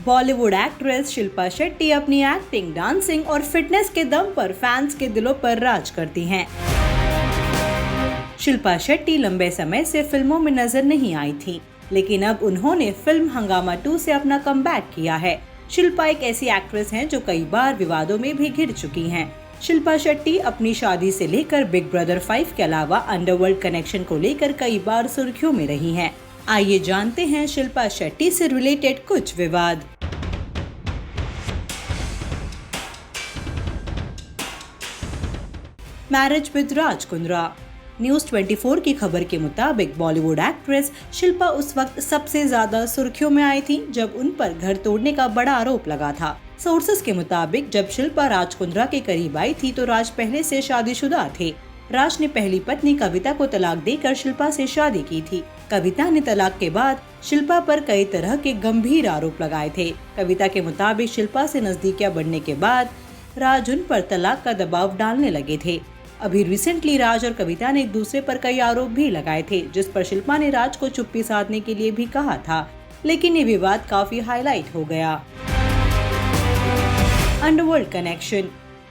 Bollywood actress Shilpa Shetty अपनी acting, dancing और fitness के दम पर फैंस के दिलों पर राज करती हैं। शिल्पा शेट्टी लंबे समय से फिल्मों में नजर नहीं आई थी, लेकिन अब उन्होंने फिल्म हंगामा 2 से अपना कमबैक किया है। शिल्पा एक ऐसी एक्ट्रेस हैं जो कई बार विवादों में भी घिर चुकी हैं। शिल्पा शेट्टी अपनी शादी से लेकर बिग ब्रदर 5 के अलावा अंडरवर्ल्ड कनेक्शन को लेकर कई बार सुर्खियों में रही हैं। आइए जानते हैं शिल्पा शेट्टी से रिलेटेड कुछ विवाद। Marriage with Raj Kundra. News 24 की खबर के मुताबिक बॉलीवुड एक्ट्रेस शिल्पा उस वक्त सबसे ज्यादा सुर्खियों में आई थी जब उन पर घर तोड़ने का बड़ा आरोप लगा था। सोर्सेस के मुताबिक जब शिल्पा राज कुंद्रा के करीब आई थी तो राज पहले से शादीशुदा थे। राज ने पहली पत्नी कविता को तलाक देकर शिल्पा से शादी की थी। कविता ने तलाक के बाद शिल्पा पर कई तरह के गंभीर आरोप लगाए थे। कविता के मुताबिक शिल्पा से नजदीकियां बढ़ने के बाद राज उन पर तलाक का दबाव डालने लगे थे। अभी रिसेंटली राज और कविता ने एक दूसरे पर कई आरोप भी लगाए थे, जिस पर शिल्पा ने राज को चुप्पी साधने के लिए भी कहा था, लेकिन ये विवाद काफी हाईलाइट हो गया। Underworld connection.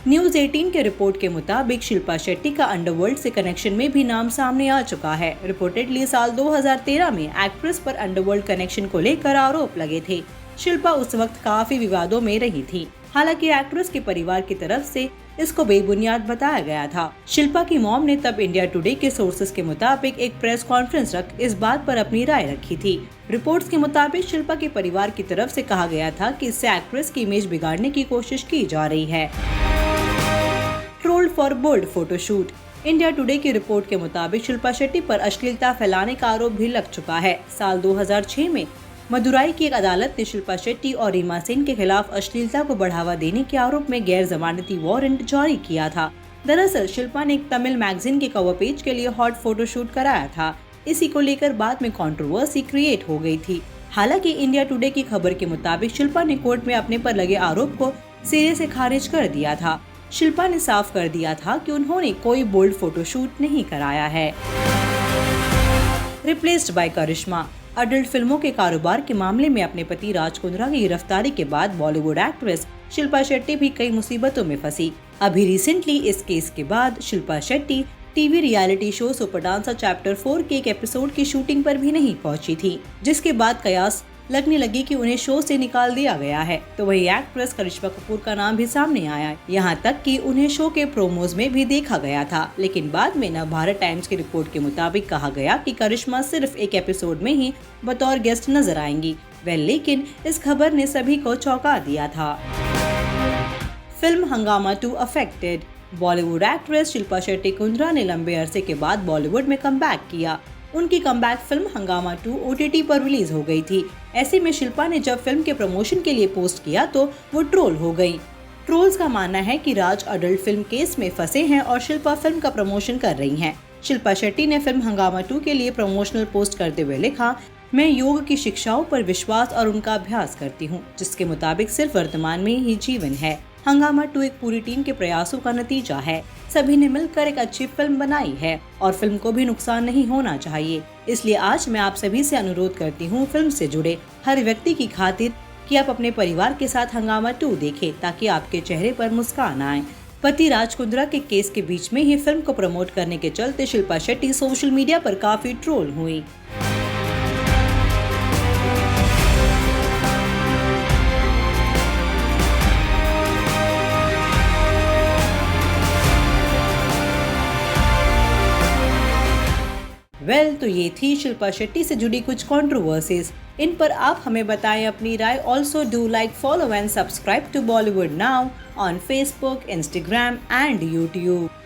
न्यूज 18 के रिपोर्ट के मुताबिक शिल्पा शेट्टी का अंडरवर्ल्ड से कनेक्शन में भी नाम सामने आ चुका है। रिपोर्टेडली साल 2013 में एक्ट्रेस पर अंडरवर्ल्ड कनेक्शन को लेकर आरोप लगे थे। शिल्पा उस वक्त काफी विवादों में रही थी। हालांकि एक्ट्रेस के परिवार की तरफ से इसको बेबुनियाद बताया गया था। शिल्पा की मॉम ने तब इंडिया टुडे के सोर्सेस के मुताबिक एक प्रेस कॉन्फ्रेंस रख इस बात पर अपनी राय रखी थी। रिपोर्ट्स के मुताबिक शिल्पा के परिवार की तरफ से कहा गया था कि इससे एक्ट्रेस की इमेज बिगाड़ने की कोशिश की जा रही है। Trolled for bold photoshoot. India Today की रिपोर्ट के मुताबिक शिल्पा शेट्टी पर अश्लीलता फैलाने का आरोप भी लग चुका है। साल 2006 में मदुराई की एक अदालत ने शिल्पा शेट्टी और रीमा सेन के खिलाफ अश्लीलता को बढ़ावा देने के आरोप में गैर जमानती वारंट जारी किया था। दरअसल शिल्पा ने एक तमिल मैगजीन के कवर पेज के लिए हॉट फोटोशूट कराया था। इसी को लेकर बाद में कंट्रोवर्सी क्रिएट हो गई थी। हालांकि इंडिया टुडे की खबर के मुताबिक शिल्पा ने कोर्ट में अपने पर लगे आरोप को सिरे से खारिज कर दिया था। शिल्पा ने साफ कर दिया था कि उन्होंने कोई बोल्ड फोटोशूट नहीं कराया है। Replaced by Karishma. अडल्ट फिल्मों के कारोबार के मामले में अपने पति राज कुंद्रा की गिरफ्तारी के बाद बॉलीवुड एक्ट्रेस शिल्पा शेट्टी भी कई मुसीबतों में फंसी। अभी रिसेंटली इस केस के बाद Shilpa Shetty TV reality show super dancer chapter 4 के एक एपिसोड की शूटिंग पर भी नहीं पहुंची थी, जिसके बाद कयास लगने लगी कि उन्हें शो से निकाल दिया गया है। तो वही एक्ट्रेस करिश्मा कपूर का नाम भी सामने आया, यहाँ तक कि उन्हें शो के प्रोमोज में भी देखा गया था। लेकिन बाद में नवभारत टाइम्स की रिपोर्ट के मुताबिक कहा गया कि करिश्मा सिर्फ एक एपिसोड में ही बतौर गेस्ट नजर आएंगी। लेकिन इस खबर ने सभी को चौंका दिया था। फिल्म हंगामा 2 अफेक्टेड। बॉलीवुड एक्ट्रेस शिल्पा शेट्टी कुंद्रा ने लंबे अरसे के बाद बॉलीवुड में कमबैक किया। उनकी कमबैक फिल्म हंगामा 2 OTT पर रिलीज हो गई थी। ऐसे में शिल्पा ने जब फिल्म के प्रमोशन के लिए पोस्ट किया तो वो ट्रोल हो गई। ट्रोल्स का मानना है कि राज अडल्ट फिल्म केस में फंसे हैं और शिल्पा फिल्म का प्रमोशन कर रही हैं। शिल्पा शेट्टी ने फिल्म हंगामा 2 के लिए प्रमोशनल पोस्ट करते हुए लिखा, मैं योग की शिक्षाओं पर विश्वास और उनका अभ्यास करती हूँ, जिसके मुताबिक सिर्फ वर्तमान में ही जीवन है। हंगामा 2 एक पूरी टीम के प्रयासों का नतीजा है। सभी ने मिलकर एक अच्छी फिल्म बनाई है और फिल्म को भी नुकसान नहीं होना चाहिए। इसलिए आज मैं आप सभी से अनुरोध करती हूँ फिल्म से जुड़े हर व्यक्ति की खातिर कि आप अपने परिवार के साथ हंगामा 2 देखें, ताकि आपके चेहरे पर मुस्कान आए। पति राज कुंद्रा के केस के बीच में ही फिल्म को प्रमोट करने के चलते शिल्पा शेट्टी सोशल मीडिया पर काफी ट्रोल हुई। तो ये थी शिल्पा शेट्टी से जुड़ी कुछ कंट्रोवर्सीज। इन पर आप हमें बताएं अपनी राय। Also do like, follow and subscribe to Bollywood now on Facebook, Instagram and YouTube.